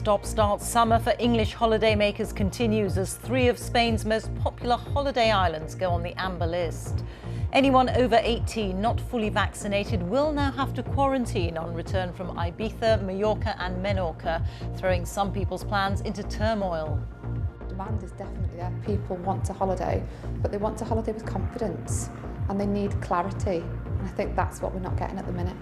Stop-start summer for English holidaymakers continues as 3 of Spain's most popular holiday islands go on the amber list. Anyone over 18 not fully vaccinated will now have to quarantine on return from Ibiza, Mallorca and Menorca, throwing some people's plans into turmoil. Demand is definitely there. People want to holiday, but they want to holiday with confidence and they need clarity. And I think that's what we're not getting at the minute.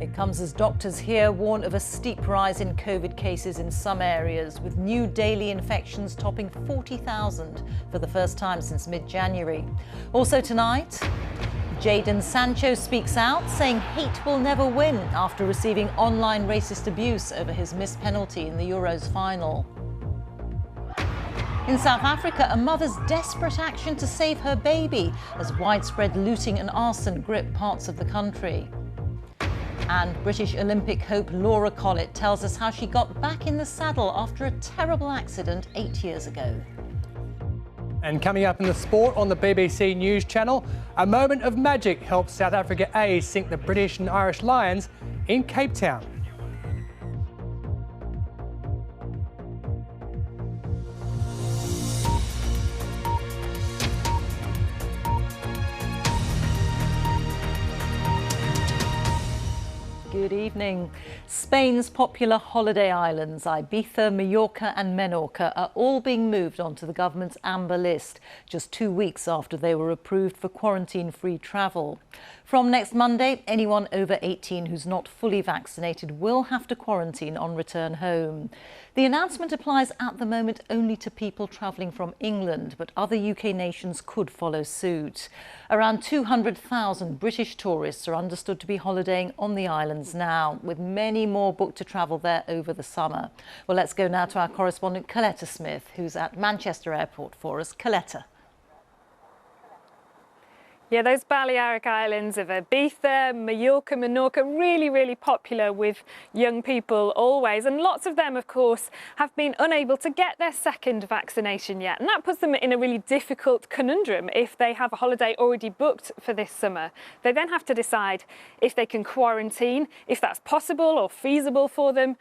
It comes as doctors here warn of a steep rise in COVID cases in some areas, with new daily infections topping 40,000 for the first time since mid-January. Also tonight, Jadon Sancho speaks out, saying hate will never win after receiving online racist abuse over his missed penalty in the Euros final. In South Africa, a mother's desperate action to save her baby as widespread looting and arson grip parts of the country. And British Olympic hope Laura Collett tells us how she got back in the saddle after a terrible accident 8 years ago. And coming up in the sport on the BBC News Channel, a moment of magic helps South Africa A sink the British and Irish Lions in Cape Town. Good evening. Spain's popular holiday islands, Ibiza, Mallorca and Menorca, are all being moved onto the government's amber list, just 2 weeks after they were approved for quarantine-free travel. From next Monday, anyone over 18 who's not fully vaccinated will have to quarantine on return home. The announcement applies at the moment only to people travelling from England, but other UK nations could follow suit. Around 200,000 British tourists are understood to be holidaying on the islands now, with many more booked to travel there over the summer. Well, let's go now to our correspondent Coletta Smith, who's at Manchester Airport for us. Coletta. Yeah, those Balearic Islands of Ibiza, Mallorca, Menorca, really popular with young people always. And lots of them, of course, have been unable to get their second vaccination yet. And that puts them in a really difficult conundrum if they have a holiday already booked for this summer. They then have to decide if they can quarantine, if that's possible or feasible for them,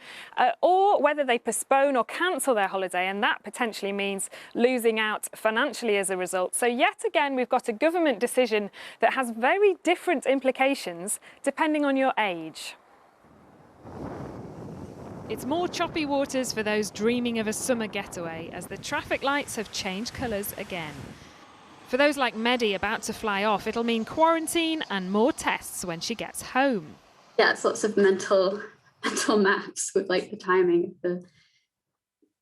or whether they postpone or cancel their holiday. And that potentially means losing out financially as a result. So yet again, we've got a government decision that has very different implications depending on your age. It's more choppy waters for those dreaming of a summer getaway as the traffic lights have changed colours again. For those like Medi about to fly off, it'll mean quarantine and more tests when she gets home. Yeah, it's lots of mental maths with like the timing of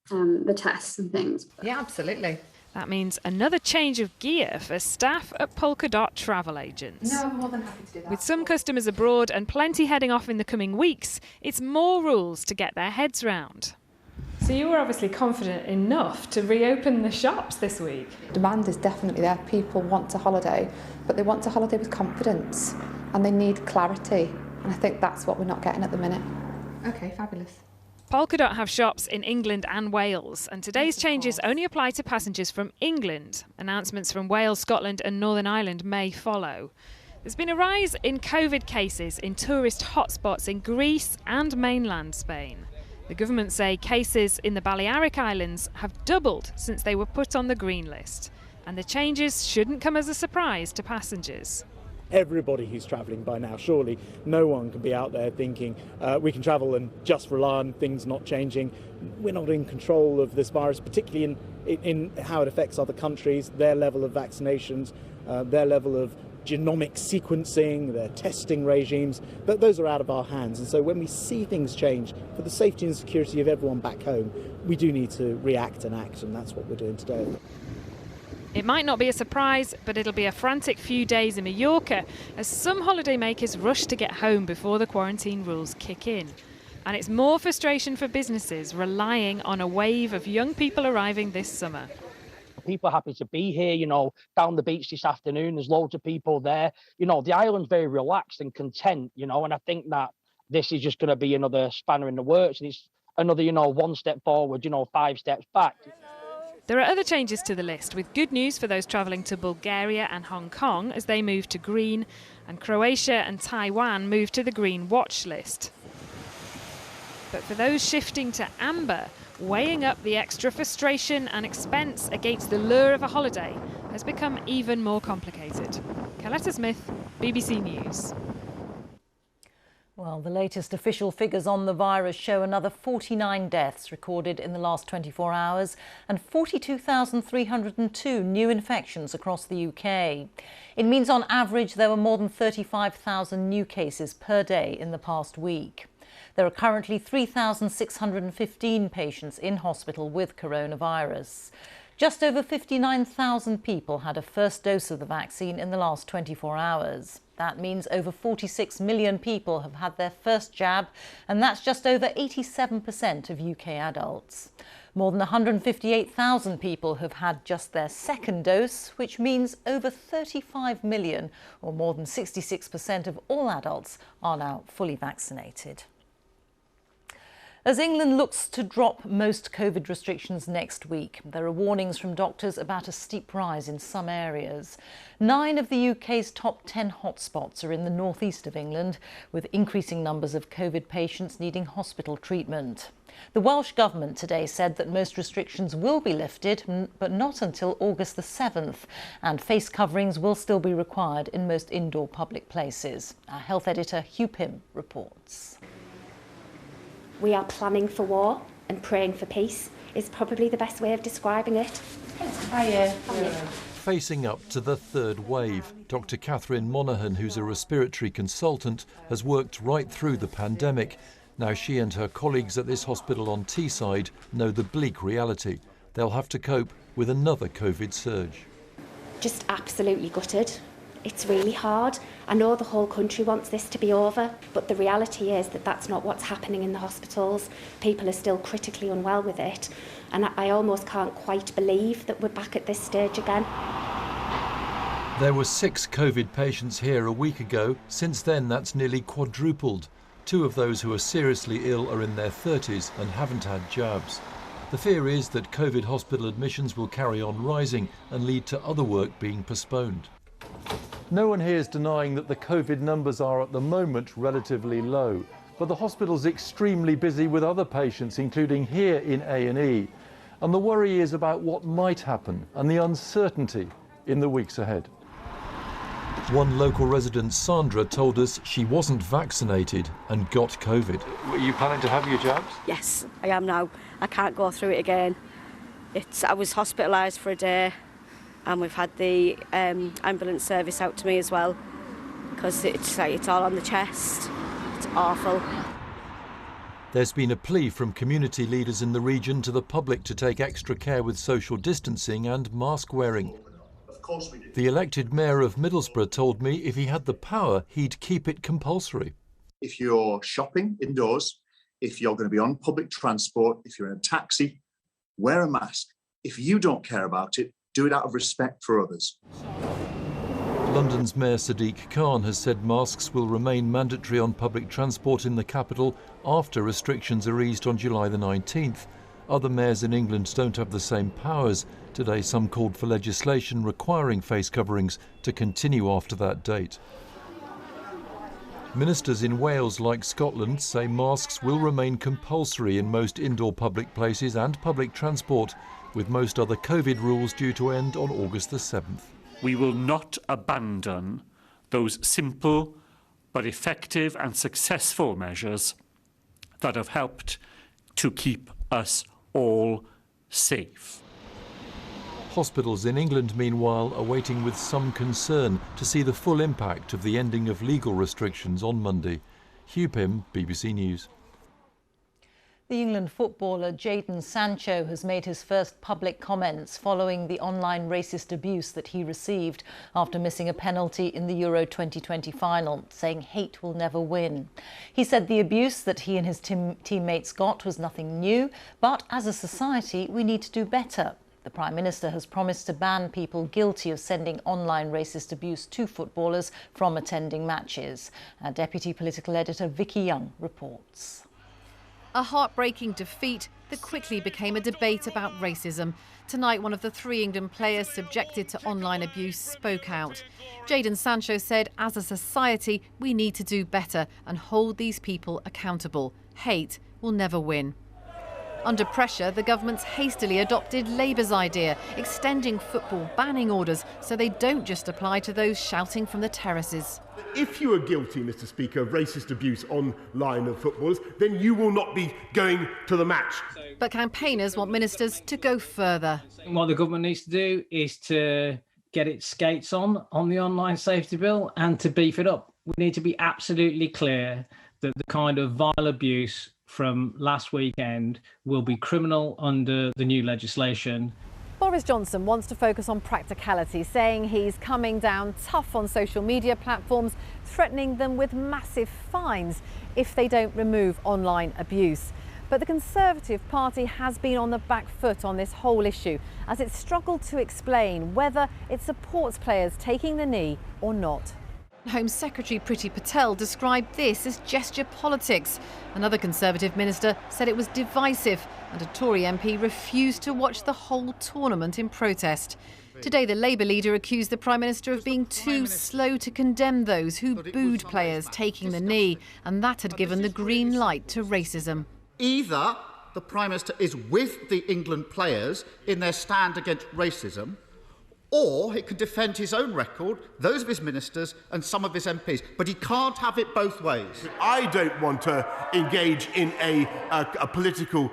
the tests and things. Yeah, absolutely. That means another change of gear for staff at Polka Dot travel agents. No, I'm more than happy to do that. With some customers abroad and plenty heading off in the coming weeks, it's more rules to get their heads round. So you were obviously confident enough to reopen the shops this week. Demand is definitely there. People want to holiday, but they want to holiday with confidence and they need clarity. And I think that's what we're not getting at the minute. Okay, fabulous. Polka Dot have shops in England and Wales, and today's changes only apply to passengers from England. Announcements from Wales, Scotland and Northern Ireland may follow. There's been a rise in COVID cases in tourist hotspots in Greece and mainland Spain. The government say cases in the Balearic Islands have doubled since they were put on the green list, and the changes shouldn't come as a surprise to passengers. Everybody who's travelling by now, surely no one can be out there thinking we can travel and just rely on things not changing. We're not in control of this virus, particularly in how it affects other countries, their level of vaccinations, their level of genomic sequencing, their testing regimes, but those are out of our hands. And so when we see things change for the safety and security of everyone back home, we do need to react and act, and that's what we're doing today. It might not be a surprise, but it'll be a frantic few days in Mallorca as some holidaymakers rush to get home before the quarantine rules kick in. And it's more frustration for businesses relying on a wave of young people arriving this summer. People are happy to be here, down the beach this afternoon. There's loads of people there. The island's very relaxed and content, and I think that this is just going to be another spanner in the works. And it's another, one step forward, 5 steps back. There are other changes to the list, with good news for those travelling to Bulgaria and Hong Kong as they move to green, and Croatia and Taiwan move to the green watch list. But for those shifting to amber, weighing up the extra frustration and expense against the lure of a holiday has become even more complicated. Coletta Smith, BBC News. Well, the latest official figures on the virus show another 49 deaths recorded in the last 24 hours and 42,302 new infections across the UK. It means on average there were more than 35,000 new cases per day in the past week. There are currently 3,615 patients in hospital with coronavirus. Just over 59,000 people had a first dose of the vaccine in the last 24 hours. That means over 46 million people have had their first jab, and that's just over 87% of UK adults. More than 158,000 people have had just their second dose, which means over 35 million, or more than 66% of all adults, are now fully vaccinated. As England looks to drop most COVID restrictions next week, there are warnings from doctors about a steep rise in some areas. 9 of the UK's top 10 hotspots are in the northeast of England, with increasing numbers of COVID patients needing hospital treatment. The Welsh Government today said that most restrictions will be lifted, but not until August the 7th, and face coverings will still be required in most indoor public places. Our health editor Hugh Pym reports. We are planning for war and praying for peace is probably the best way of describing it. Facing up to the third wave, Dr. Catherine Monaghan, who's a respiratory consultant, has worked right through the pandemic. Now she and her colleagues at this hospital on Teesside know the bleak reality. They'll have to cope with another COVID surge. Just absolutely gutted. It's really hard. I know the whole country wants this to be over, but the reality is that that's not what's happening in the hospitals. People are still critically unwell with it, and I almost can't quite believe that we're back at this stage again. There were 6 COVID patients here a week ago. Since then, that's nearly quadrupled. 2 of those who are seriously ill are in their 30s and haven't had jabs. The fear is that COVID hospital admissions will carry on rising and lead to other work being postponed. No one here is denying that the COVID numbers are at the moment relatively low, but the hospital's extremely busy with other patients, including here in A&E. And the worry is about what might happen and the uncertainty in the weeks ahead. One local resident, Sandra, told us she wasn't vaccinated and got COVID. Are you planning to have your jabs? Yes, I am now. I can't go through it again. I was hospitalised for a day, and we've had the ambulance service out to me as well, because it's all on the chest. It's awful. There's been a plea from community leaders in the region to the public to take extra care with social distancing and mask wearing. The elected mayor of Middlesbrough told me if he had the power, he'd keep it compulsory. If you're shopping indoors, if you're going to be on public transport, if you're in a taxi, wear a mask. If you don't care about it, do it out of respect for others. London's Mayor Sadiq Khan has said masks will remain mandatory on public transport in the capital after restrictions are eased on July the 19th. Other mayors in England don't have the same powers. Today, some called for legislation requiring face coverings to continue after that date. Ministers in Wales, like Scotland, say masks will remain compulsory in most indoor public places and public transport, with most other COVID rules due to end on August the 7th. We will not abandon those simple but effective and successful measures that have helped to keep us all safe. Hospitals in England, meanwhile, are waiting with some concern to see the full impact of the ending of legal restrictions on Monday. Hugh Pym, BBC News. The England footballer Jadon Sancho has made his first public comments following the online racist abuse that he received after missing a penalty in the Euro 2020 final, saying hate will never win. He said the abuse that he and his teammates got was nothing new, but as a society we need to do better. The Prime Minister has promised to ban people guilty of sending online racist abuse to footballers from attending matches. Our Deputy Political Editor Vicky Young reports. A heartbreaking defeat that quickly became a debate about racism. Tonight, one of the 3 England players subjected to online abuse spoke out. Jadon Sancho said, as a society, we need to do better and hold these people accountable. Hate will never win. Under pressure, the government's hastily adopted Labour's idea, extending football banning orders so they don't just apply to those shouting from the terraces. If you are guilty, Mr. Speaker, of racist abuse online of footballers, then you will not be going to the match. But campaigners want ministers to go further. What the government needs to do is to get its skates on the online safety bill and to beef it up. We need to be absolutely clear that the kind of vile abuse from last weekend will be criminal under the new legislation. Boris Johnson wants to focus on practicality, saying he's coming down tough on social media platforms, threatening them with massive fines if they don't remove online abuse. But the Conservative Party has been on the back foot on this whole issue, as it struggled to explain whether it supports players taking the knee or not. Home Secretary Priti Patel described this as gesture politics. Another Conservative minister said it was divisive, and a Tory MP refused to watch the whole tournament in protest. Today, the Labour leader accused the Prime Minister of being too slow to condemn those who booed players taking the knee, and that had given the green light to racism. Either the Prime Minister is with the England players in their stand against racism, or he can defend his own record, those of his ministers and some of his MPs. But he can't have it both ways. I don't want to engage in a political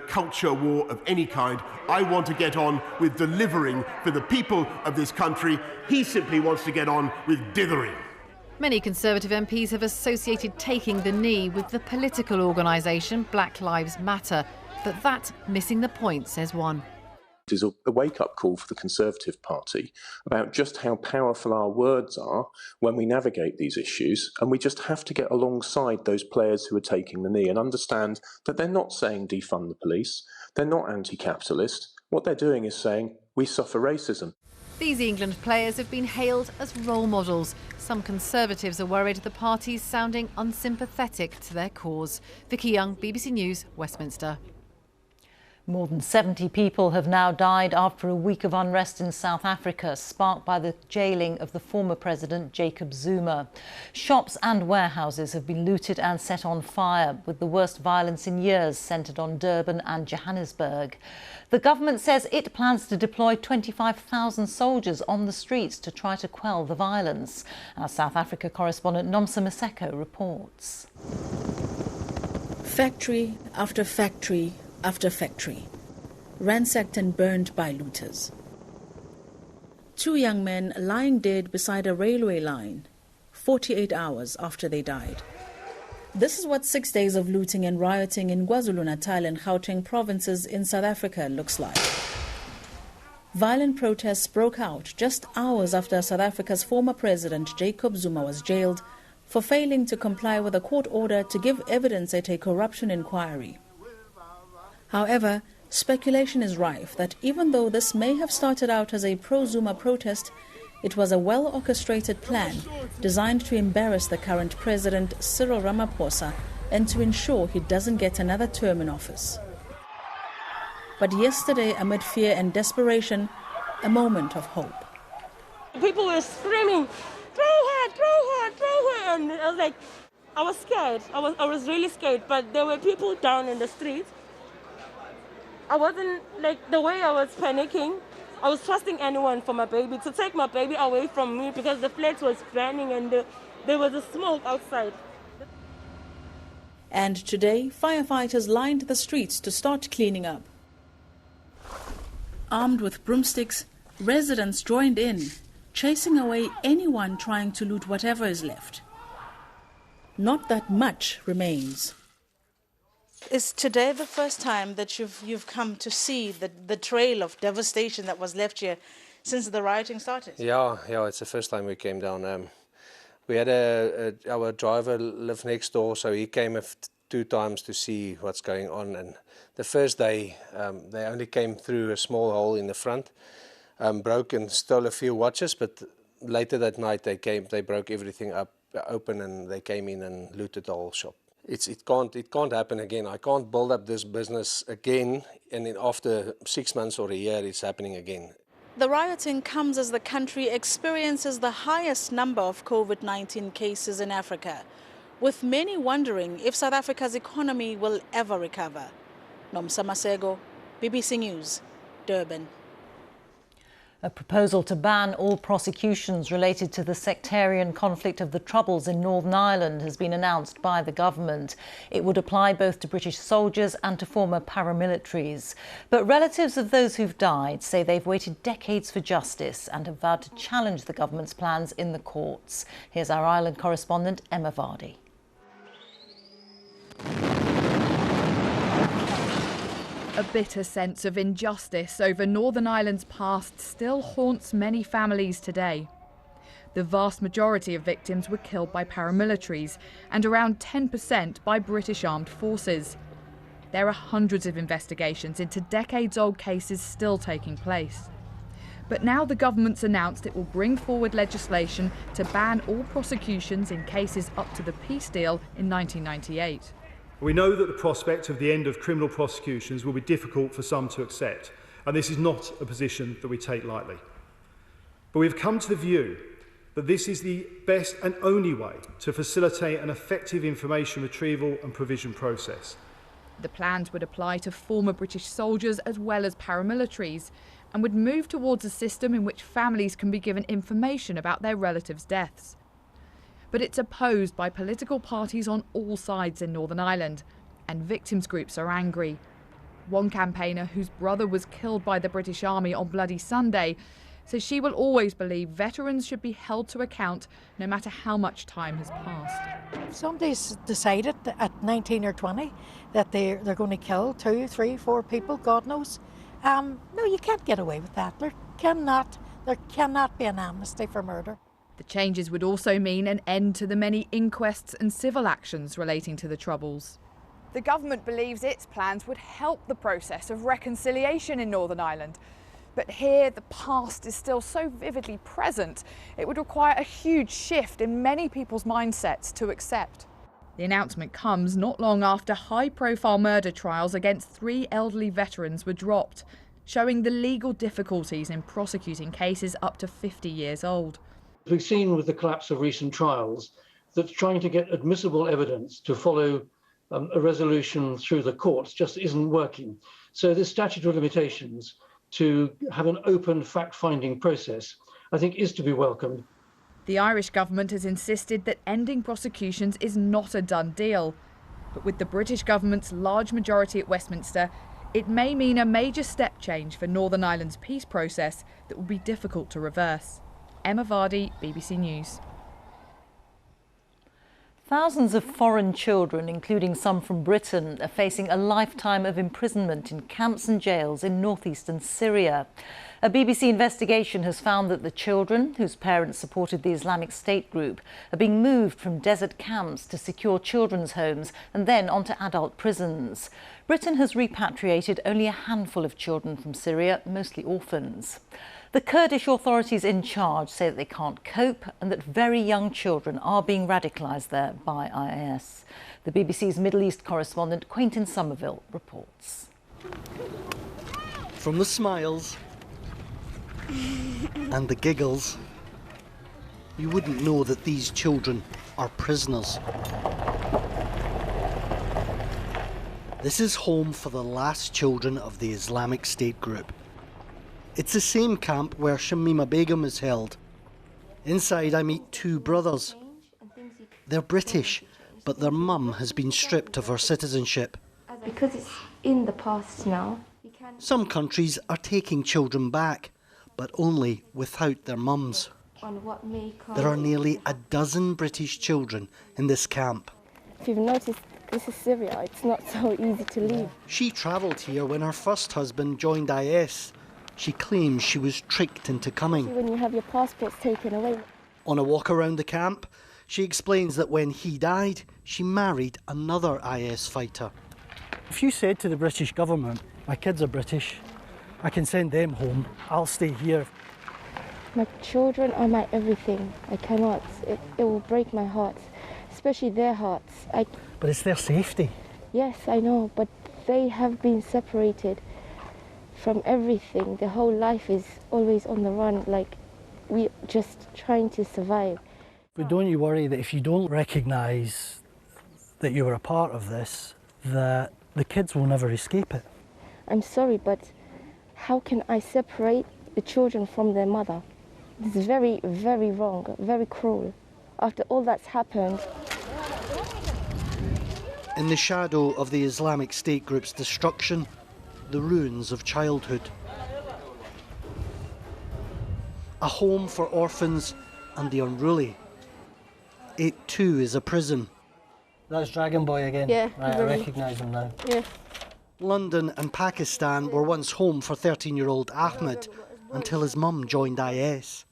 culture war of any kind. I want to get on with delivering for the people of this country. He simply wants to get on with dithering. Many Conservative MPs have associated taking the knee with the political organisation Black Lives Matter. But that's missing the point, says one. It is a wake-up call for the Conservative Party about just how powerful our words are when we navigate these issues, and we just have to get alongside those players who are taking the knee and understand that they're not saying defund the police, they're not anti-capitalist. What they're doing is saying we suffer racism. These England players have been hailed as role models. Some Conservatives are worried the party's sounding unsympathetic to their cause. Vicky Young, BBC News, Westminster. More than 70 people have now died after a week of unrest in South Africa, sparked by the jailing of the former president, Jacob Zuma. Shops and warehouses have been looted and set on fire, with the worst violence in years centred on Durban and Johannesburg. The government says it plans to deploy 25,000 soldiers on the streets to try to quell the violence. Our South Africa correspondent Nomsa Maseko reports. Factory after factory after factory, ransacked and burned by looters. 2 young men lying dead beside a railway line, 48 hours after they died. This is what 6 days of looting and rioting in KwaZulu-Natal and Gauteng provinces in South Africa looks like. Violent protests broke out just hours after South Africa's former president, Jacob Zuma, was jailed for failing to comply with a court order to give evidence at a corruption inquiry. However, speculation is rife that even though this may have started out as a pro-Zuma protest, it was a well-orchestrated plan designed to embarrass the current president, Cyril Ramaphosa, and to ensure he doesn't get another term in office. But yesterday, amid fear and desperation, a moment of hope. People were screaming, throw her, throw her, throw her, and I was like, I was scared. I was really scared, but there were people down in the street. I wasn't, like, the way I was panicking, I was trusting anyone for my baby, to take my baby away from me because the flat was burning and there was a smoke outside. And today, firefighters lined the streets to start cleaning up. Armed with broomsticks, residents joined in, chasing away anyone trying to loot whatever is left. Not that much remains. Is today the first time that you've come to see the trail of devastation that was left here since the rioting started? Yeah, it's the first time we came down. We had our driver lived next door, so he came 2 times to see what's going on. And the first day, they only came through a small hole in the front, broke and stole a few watches. But later that night, they broke everything up open, and they came in and looted the whole shop. it can't happen again. I can't build up this business again, and then after 6 months or a year, it's happening again. The rioting comes as the country experiences the highest number of COVID-19 cases in Africa, with many wondering if South Africa's economy will ever recover. Nomsa Masego, BBC News, Durban. A proposal to ban all prosecutions related to the sectarian conflict of the Troubles in Northern Ireland has been announced by the government. It would apply both to British soldiers and to former paramilitaries. But relatives of those who've died say they've waited decades for justice and have vowed to challenge the government's plans in the courts. Here's our Ireland correspondent, Emma Vardy. A bitter sense of injustice over Northern Ireland's past still haunts many families today. The vast majority of victims were killed by paramilitaries and around 10% by British armed forces. There are hundreds of investigations into decades-old cases still taking place. But now the government's announced it will bring forward legislation to ban all prosecutions in cases up to the peace deal in 1998. We know that the prospect of the end of criminal prosecutions will be difficult for some to accept, and this is not a position that we take lightly. But we've come to the view that this is the best and only way to facilitate an effective information retrieval and provision process. The plans would apply to former British soldiers as well as paramilitaries, and would move towards a system in which families can be given information about their relatives' deaths. But it's opposed by political parties on all sides in Northern Ireland, and victims groups are angry. One campaigner whose brother was killed by the British Army on Bloody Sunday says she will always believe veterans should be held to account no matter how much time has passed. If somebody's decided at 19 or 20 that they're going to kill 2, 3, 4 people, God knows, no, you can't get away with that. There cannot be an amnesty for murder. The changes would also mean an end to the many inquests and civil actions relating to the Troubles. The government believes its plans would help the process of reconciliation in Northern Ireland. But here, the past is still so vividly present, it would require a huge shift in many people's mindsets to accept. The announcement comes not long after high-profile murder trials against 3 elderly veterans were dropped, showing the legal difficulties in prosecuting cases up to 50 years old. We've seen with the collapse of recent trials that trying to get admissible evidence to follow a resolution through the courts just isn't working. So this statute of limitations to have an open fact-finding process, I think, is to be welcomed. The Irish government has insisted that ending prosecutions is not a done deal. But with the British government's large majority at Westminster, it may mean a major step change for Northern Ireland's peace process that will be difficult to reverse. Emma Vardy, BBC News. Thousands of foreign children, including some from Britain, are facing a lifetime of imprisonment in camps and jails in northeastern Syria. A BBC investigation has found that the children, whose parents supported the Islamic State group, are being moved from desert camps to secure children's homes and then onto adult prisons. Britain has repatriated only a handful of children from Syria, mostly orphans. The Kurdish authorities in charge say that they can't cope and that very young children are being radicalised there by IS. The BBC's Middle East correspondent Quentin Somerville reports. From the smiles and the giggles, you wouldn't know that these children are prisoners. This is home for the last children of the Islamic State group. It's the same camp where Shamima Begum is held. Inside I meet 2 brothers. They're British, but their mum has been stripped of her citizenship. Because it's in the past now. Some countries are taking children back, but only without their mums. There are nearly a dozen British children in this camp. If you've noticed, this is Syria. It's not so easy to leave. She travelled here when her first husband joined IS. She claims she was tricked into coming. When you have your passports taken away. On a walk around the camp, she explains that when he died, she married another IS fighter. If you said to the British government, my kids are British, I can send them home, I'll stay here. My children are my everything. I cannot. It will break my heart, especially their hearts. But it's their safety. Yes, I know, but they have been separated from everything. Their whole life is always on the run, like we just trying to survive. But don't you worry that if you don't recognise that you were a part of this, that the kids will never escape it? I'm sorry, but how can I separate the children from their mother? This is very, very wrong, very cruel. After all that's happened. In the shadow of the Islamic State group's destruction, the ruins of childhood. A home for orphans and the unruly. It too is a prison. That's Dragon Boy again. Yeah. Right, I recognise him now. Yeah. London and Pakistan were once home for 13-year-old Ahmed until his mum joined IS.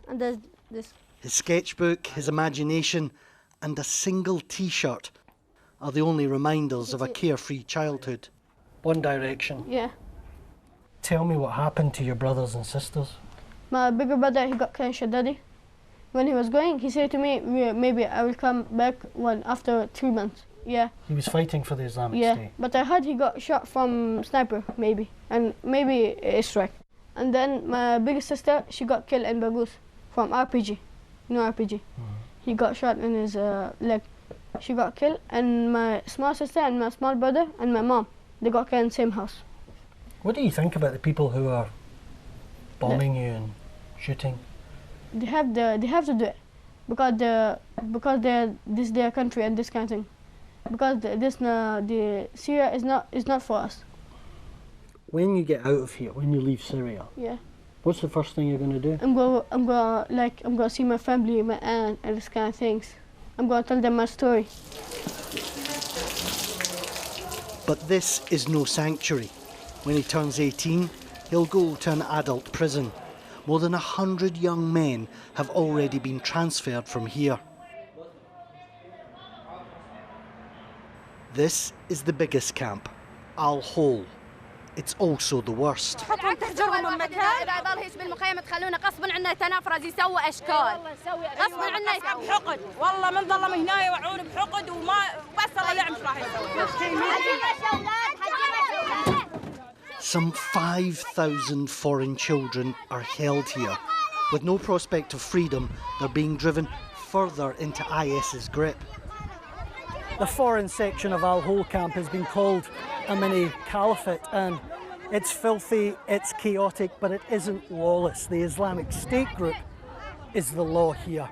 And there's this. His sketchbook, his imagination and a single T-shirt are the only reminders of a carefree childhood. One Direction. Yeah. Tell me what happened to your brothers and sisters. My bigger brother, he got cancer, Daddy. When he was going, he said to me, maybe I will come back after 3 months. Yeah. He was fighting for the Islamic Yeah, State. but I heard he got shot from sniper, maybe, and maybe a strike. And then my biggest sister, she got killed in Bagus from RPG. You know RPG? He got shot in his leg. She got killed, and my small sister and my small brother and my mom, they got killed in the same house. What do you think about the people who are bombing you and shooting? They have to do it because this is their country and this kind of thing. Because the Syria is not for us. When you get out of here, when you leave Syria, Yeah. what's the first thing you're going to do? I'm gonna see my family, my aunt, and this kind of things. I'm gonna tell them my story. But this is no sanctuary. When he turns 18, he'll go to an adult prison. More than 100 young men have already been transferred from here. This is the biggest camp, Al Hol. It's also the worst. تحجرهم من مكان إذا يضل هيش بالمخيم تخلونا غصبا عنا يتنافرز يسوي أشكال غصبا عنا يسوي بحقد والله من ظلم هنا يوعون بحقد وما بس الله يعمل راح يسوي. Some 5,000 foreign children are held here. With no prospect of freedom, they're being driven further into IS's grip. The foreign section of Al Hol camp has been called a mini caliphate, and it's filthy, it's chaotic, but it isn't lawless. The Islamic State group is the law here.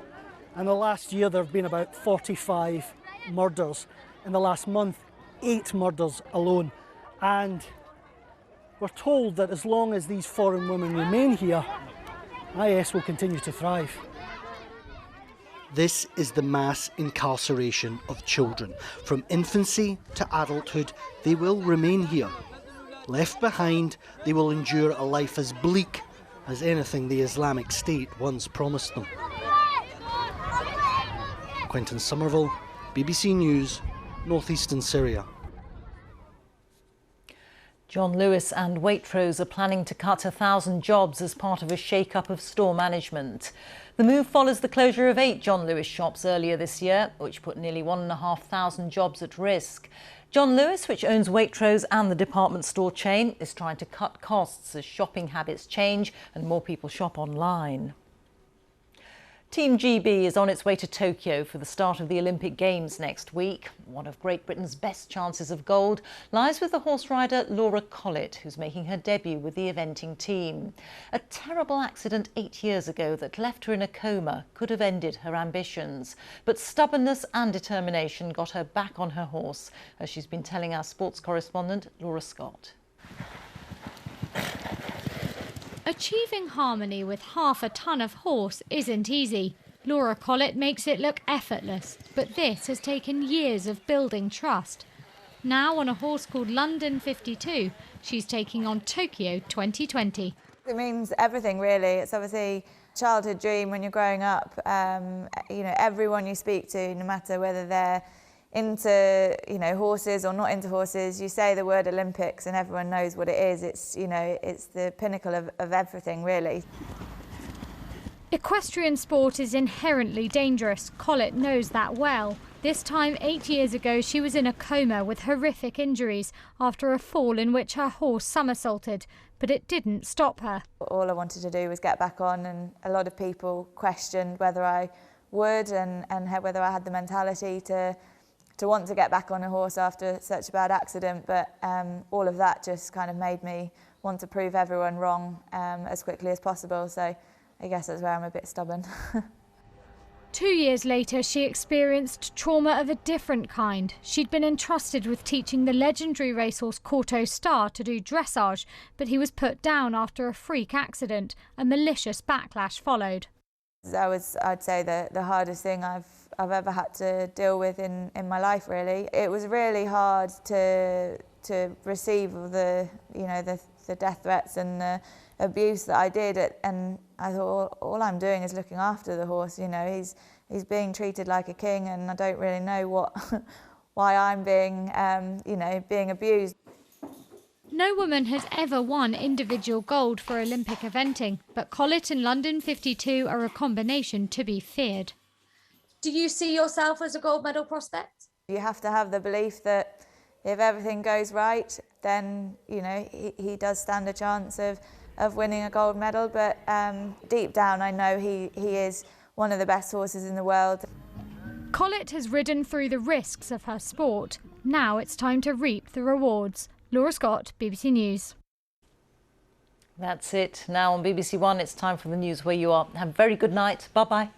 And the last year there have been about 45 murders. In the last month, 8 murders alone. And we're told that as long as these foreign women remain here, IS will continue to thrive. This is the mass incarceration of children. From infancy to adulthood, they will remain here. Left behind, they will endure a life as bleak as anything the Islamic State once promised them. Quentin Somerville, BBC News, northeastern Syria. John Lewis and Waitrose are planning to cut 1,000 jobs as part of a shake-up of store management. The move follows the closure of 8 John Lewis shops earlier this year, which put nearly 1,500 jobs at risk. John Lewis, which owns Waitrose and the department store chain, is trying to cut costs as shopping habits change and more people shop online. Team GB is on its way to Tokyo for the start of the Olympic Games next week. One of Great Britain's best chances of gold lies with the horse rider Laura Collett, who's making her debut with the eventing team. A terrible accident 8 years ago that left her in a coma could have ended her ambitions. But stubbornness and determination got her back on her horse, as she's been telling our sports correspondent Laura Scott. Achieving harmony with half a ton of horse isn't easy. Laura Collett makes it look effortless, but this has taken years of building trust. Now on a horse called London 52, she's taking on Tokyo 2020. It means everything, really. It's obviously a childhood dream when you're growing up. You know, everyone you speak to, no matter whether they're into, you know, horses or not into horses, you say the word Olympics and everyone knows what it is. It's, you know, it's the pinnacle of everything, really. Equestrian sport is inherently dangerous. Collett knows that well. This time 8 years ago, she was in a coma with horrific injuries after a fall in which her horse somersaulted, but it didn't stop her. All I wanted to do was get back on, and a lot of people questioned whether I would and whether I had the mentality to want to get back on a horse after such a bad accident, but all of that just kind of made me want to prove everyone wrong as quickly as possible, so I guess that's where I'm a bit stubborn. 2 years later, she experienced trauma of a different kind. She'd been entrusted with teaching the legendary racehorse Corto Star to do dressage, but he was put down after a freak accident. A malicious backlash followed. That was, I'd say, the hardest thing I've ever had to deal with in my life, really. It was really hard to receive the death threats and the abuse that I did, and I thought all I'm doing is looking after the horse. You know, he's being treated like a king, and I don't really know why I'm being being abused. No woman has ever won individual gold for Olympic eventing, but Collett and London 52 are a combination to be feared. Do you see yourself as a gold medal prospect? You have to have the belief that if everything goes right, then he does stand a chance of winning a gold medal. But deep down, I know he is one of the best horses in the world. Collett has ridden through the risks of her sport. Now it's time to reap the rewards. Laura Scott, BBC News. That's it. Now on BBC One, it's time for the news where you are. Have a very good night. Bye-bye.